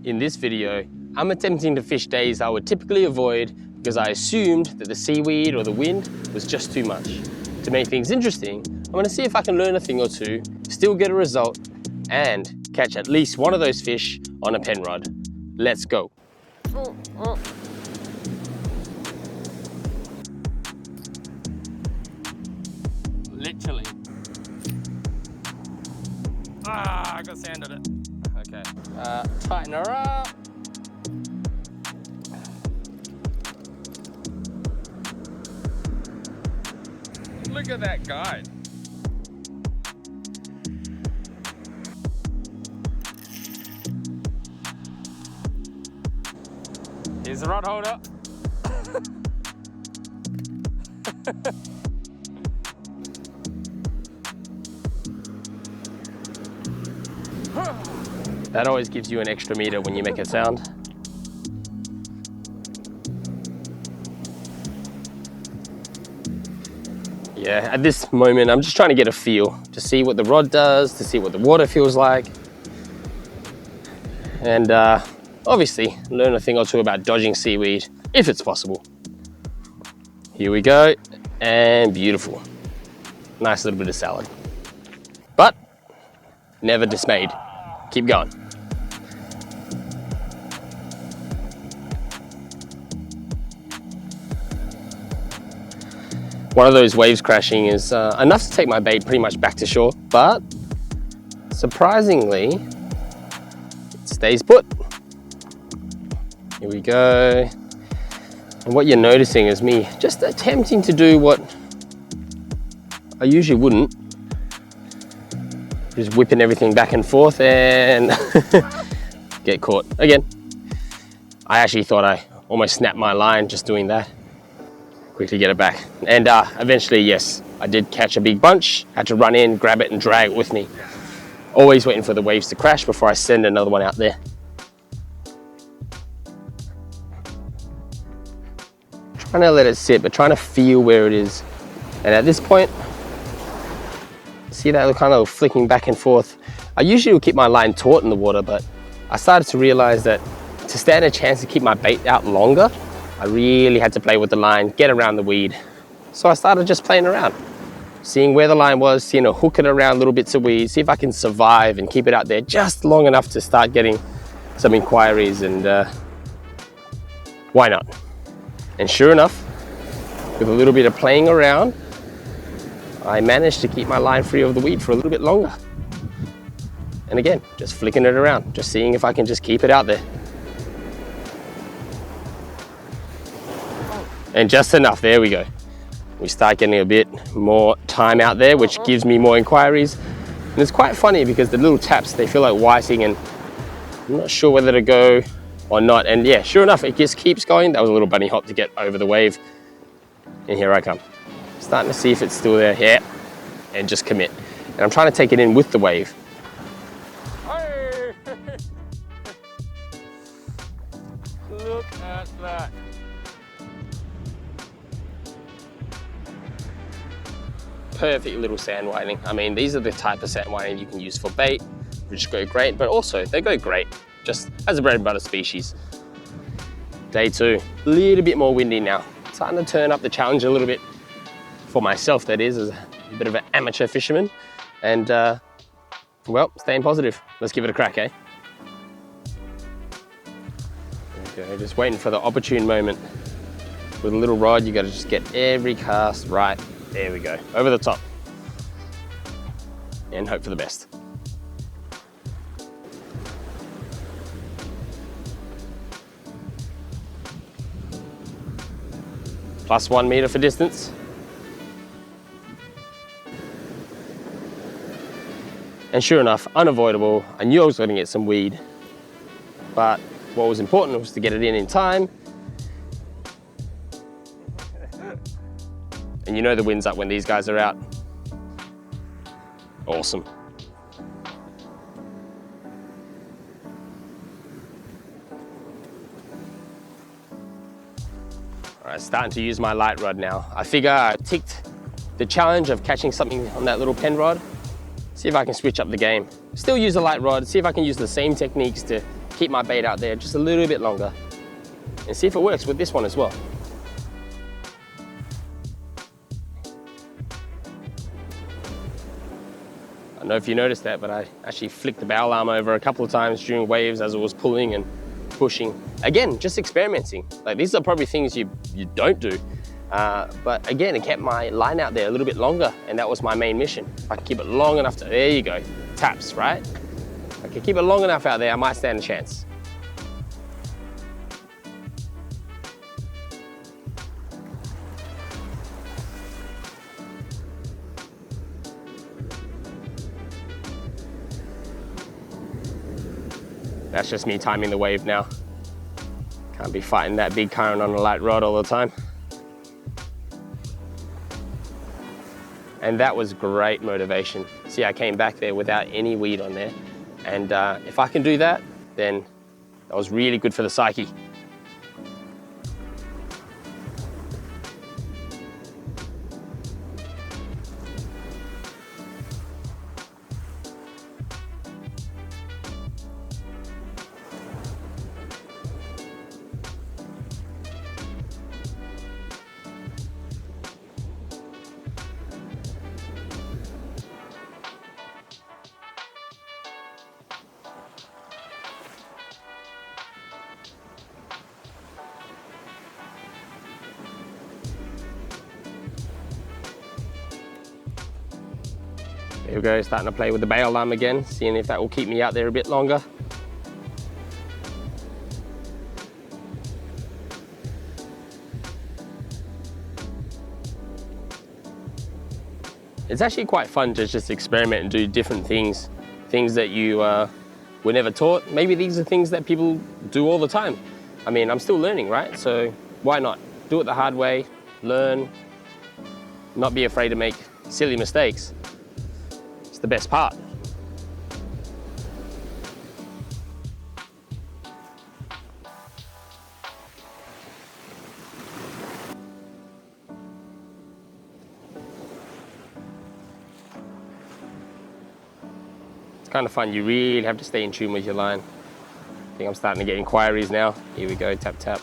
In this video, I'm attempting to fish days I would typically avoid because I assumed that the seaweed or the wind was just too much. To make things interesting, I'm going to see if I can learn a thing or two, still get a result, and catch at least one of those fish on a pen rod. Let's go. Literally. Ah, I got sand on it. Okay. Tighten her up. Look at that guy. Here's the rod holder. That always gives you an extra meter when you make a sound. Yeah, at this moment, I'm just trying to get a feel, to see what the rod does, to see what the water feels like. And obviously, learn a thing or two about dodging seaweed, if it's possible. Here we go, and beautiful. Nice little bit of salad. But, never dismayed. Keep going. One of those waves crashing is enough to take my bait pretty much back to shore, but surprisingly, it stays put. Here we go. And what you're noticing is me just attempting to do what I usually wouldn't. Just whipping everything back and forth and get caught again. I actually thought I almost snapped my line just doing that. Quickly get it back. And eventually, yes, I did catch a big bunch. Had to run in, grab it and drag it with me. Always waiting for the waves to crash before I send another one out there. Trying to let it sit, but trying to feel where it is. And at this point, see that kind of flicking back and forth. I usually would keep my line taut in the water, but I started to realize that to stand a chance to keep my bait out longer, I really had to play with the line, get around the weed. So I started just playing around, seeing where the line was, seeing a hook it around little bits of weed, see if I can survive and keep it out there just long enough to start getting some inquiries, and why not? And sure enough, with a little bit of playing around, I managed to keep my line free of the weed for a little bit longer. And again, just flicking it around, just seeing if I can just keep it out there. And just enough, there we go. We start getting a bit more time out there, which gives me more inquiries. And it's quite funny because the little taps, they feel like whiting, and I'm not sure whether to go or not. And yeah, sure enough, it just keeps going. That was a little bunny hop to get over the wave. And here I come. Starting to see if it's still there, yeah, and just commit. And I'm trying to take it in with the wave. Look at that. Perfect little sand whiting. I mean, these are the type of sand whiting you can use for bait, which go great, but also they go great just as a bread and butter species. Day two, a little bit more windy now. Starting to turn up the challenge a little bit. For myself, that is, as a bit of an amateur fisherman. And, well, staying positive. Let's give it a crack, eh? Okay, just waiting for the opportune moment. With a little rod, you gotta just get every cast right. There we go, over the top. And hope for the best. Plus 1 meter for distance. And sure enough, unavoidable. I knew I was going to get some weed, but what was important was to get it in time. And you know the wind's up when these guys are out. Awesome. All right, starting to use my light rod now. I figure I ticked the challenge of catching something on that little pen rod. See if I can switch up the game. Still use a light rod, see if I can use the same techniques to keep my bait out there just a little bit longer and see if it works with this one as well. I don't know if you noticed that, but I actually flicked the bow arm over a couple of times during waves as it was pulling and pushing. Again, just experimenting. Like, these are probably things you don't do. But again, it kept my line out there a little bit longer, and that was my main mission. If I can keep it long enough to, there you go, taps, right? If I can keep it long enough out there, I might stand a chance. That's just me timing the wave now. Can't be fighting that big current on a light rod all the time. And that was great motivation. See, I came back there without any weed on there. And if I can do that, then that was really good for the psyche. Here we go, starting to play with the bail arm again, seeing if that will keep me out there a bit longer. It's actually quite fun to just experiment and do different things that you were never taught. Maybe these are things that people do all the time. I mean, I'm still learning, right? So why not? Do it the hard way, learn, not be afraid to make silly mistakes. It's the best part. It's kind of fun. You really have to stay in tune with your line. I think I'm starting to get inquiries now. Here we go, tap, tap.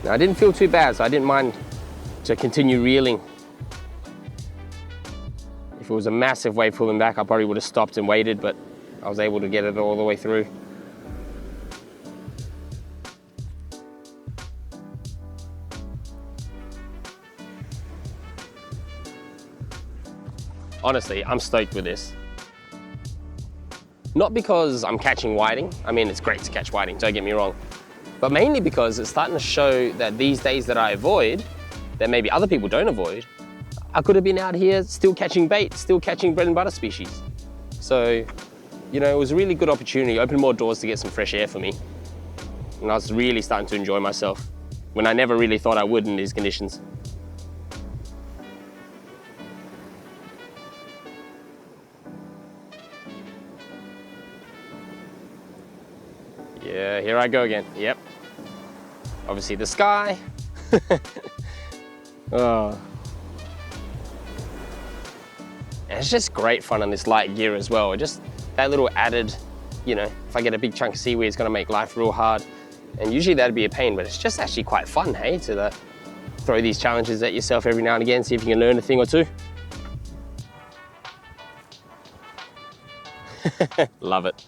Now, I didn't feel too bad, so I didn't mind to continue reeling. If it was a massive wave pulling back, I probably would have stopped and waited, but I was able to get it all the way through. Honestly, I'm stoked with this. Not because I'm catching whiting. I mean, it's great to catch whiting, don't get me wrong. But mainly because it's starting to show that these days that I avoid, that maybe other people don't avoid, I could have been out here still catching bait, still catching bread and butter species. So, you know, it was a really good opportunity, opened more doors to get some fresh air for me. And I was really starting to enjoy myself when I never really thought I would in these conditions. Yeah, here I go again, yep. Obviously the sky. Oh. And it's just great fun on this light gear as well. Just that little added, you know, if I get a big chunk of seaweed, it's gonna make life real hard. And usually that'd be a pain, but it's just actually quite fun, hey, to throw these challenges at yourself every now and again, see if you can learn a thing or two. Love it.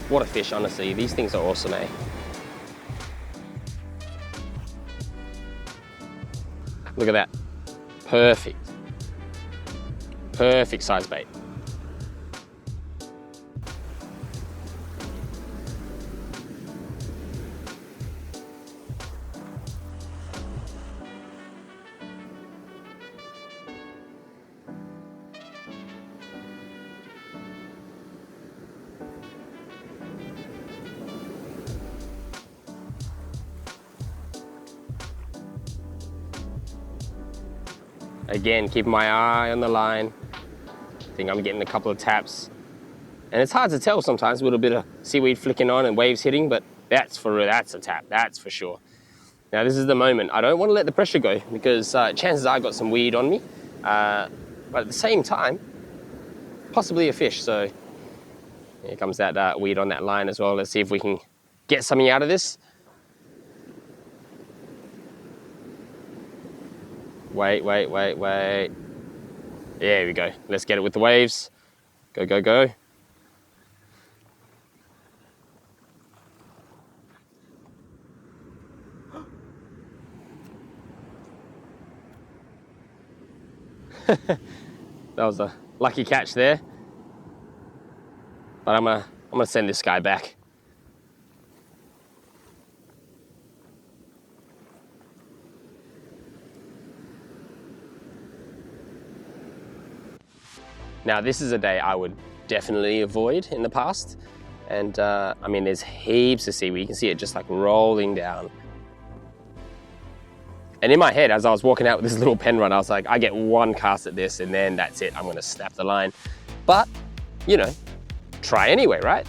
What a fish, honestly. These things are awesome, eh? Look at that. Perfect. Perfect size bait. Again, keep my eye on the line. I think I'm getting a couple of taps. And it's hard to tell sometimes, a little bit of seaweed flicking on and waves hitting, but that's a tap, that's for sure. Now this is the moment. I don't want to let the pressure go because chances are I got some weed on me, but at the same time, possibly a fish. So here comes that weed on that line as well. Let's see if we can get something out of this. Wait. There we go. Let's get it with the waves. Go. That was a lucky catch there. But I'm gonna send this guy back. Now this is a day I would definitely avoid in the past. And I mean, there's heaps of seaweed. You can see it just like rolling down. And in my head, as I was walking out with this little pen run, I was like, I get one cast at this and then that's it. I'm gonna snap the line. But, you know, try anyway, right?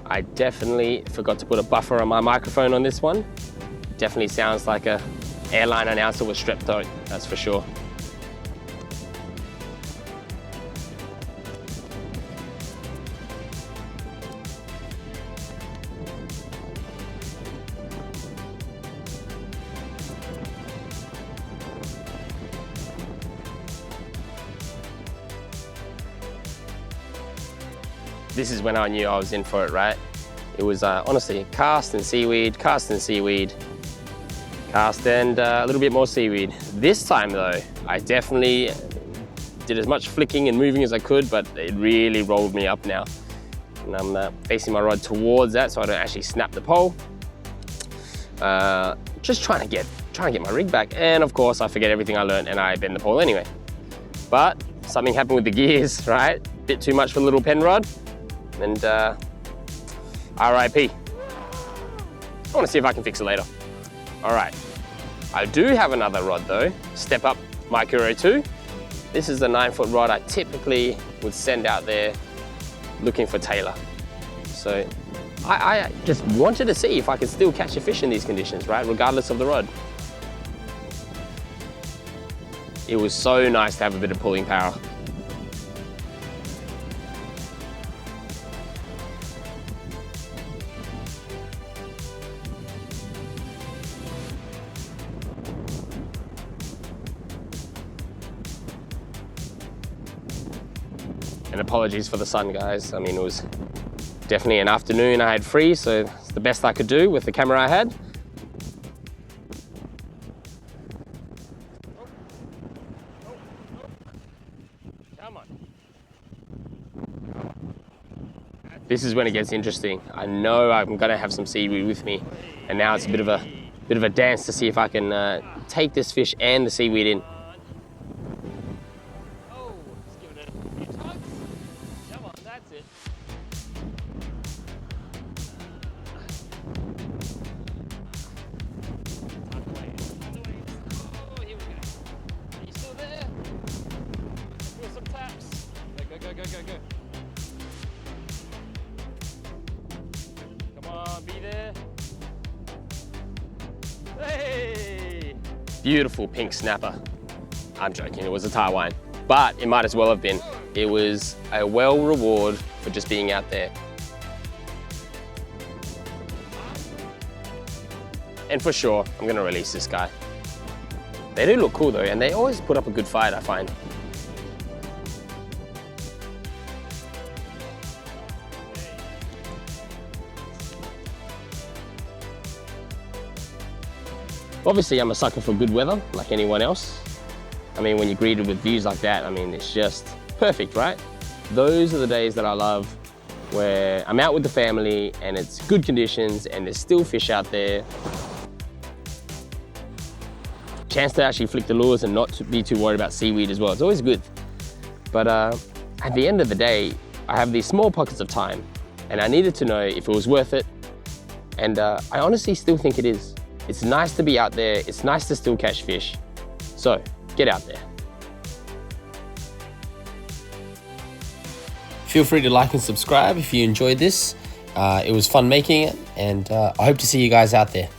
I definitely forgot to put a buffer on my microphone on this one. Definitely sounds like a airline announcer with strep throat, that's for sure. This is when I knew I was in for it, right? It was honestly cast and seaweed, cast and a little bit more seaweed. This time though, I definitely did as much flicking and moving as I could, but it really rolled me up now. And I'm facing my rod towards that so I don't actually snap the pole. Just trying to get my rig back. And of course I forget everything I learned and I bend the pole anyway. But something happened with the gears, right? Bit too much for the little pen rod. And RIP. I want to see if I can fix it later. All right, I do have another rod though, Step Up Micro 2. This is the 9-foot rod I typically would send out there looking for tailor. So I just wanted to see if I could still catch a fish in these conditions, right? Regardless of the rod. It was so nice to have a bit of pulling power. And apologies for the sun, guys. I mean, it was definitely an afternoon I had free, so it's the best I could do with the camera I had. Come on. This is when it gets interesting. I know I'm gonna have some seaweed with me, and now it's a bit of a dance to see if I can take this fish and the seaweed in. Go. Come on, be there. Hey! Beautiful pink snapper. I'm joking, it was a Taiwan, but it might as well have been. It was a well reward for just being out there. And for sure, I'm gonna release this guy. They do look cool though, and they always put up a good fight, I find. Obviously, I'm a sucker for good weather, like anyone else. I mean, when you're greeted with views like that, I mean, it's just perfect, right? Those are the days that I love, where I'm out with the family and it's good conditions and there's still fish out there. chance to actually flick the lures and not to be too worried about seaweed as well. It's always good. But at the end of the day, I have these small pockets of time and I needed to know if it was worth it. And I honestly still think it is. It's nice to be out there. It's nice to still catch fish. So get out there. Feel free to like and subscribe if you enjoyed this. It was fun making it, and I hope to see you guys out there.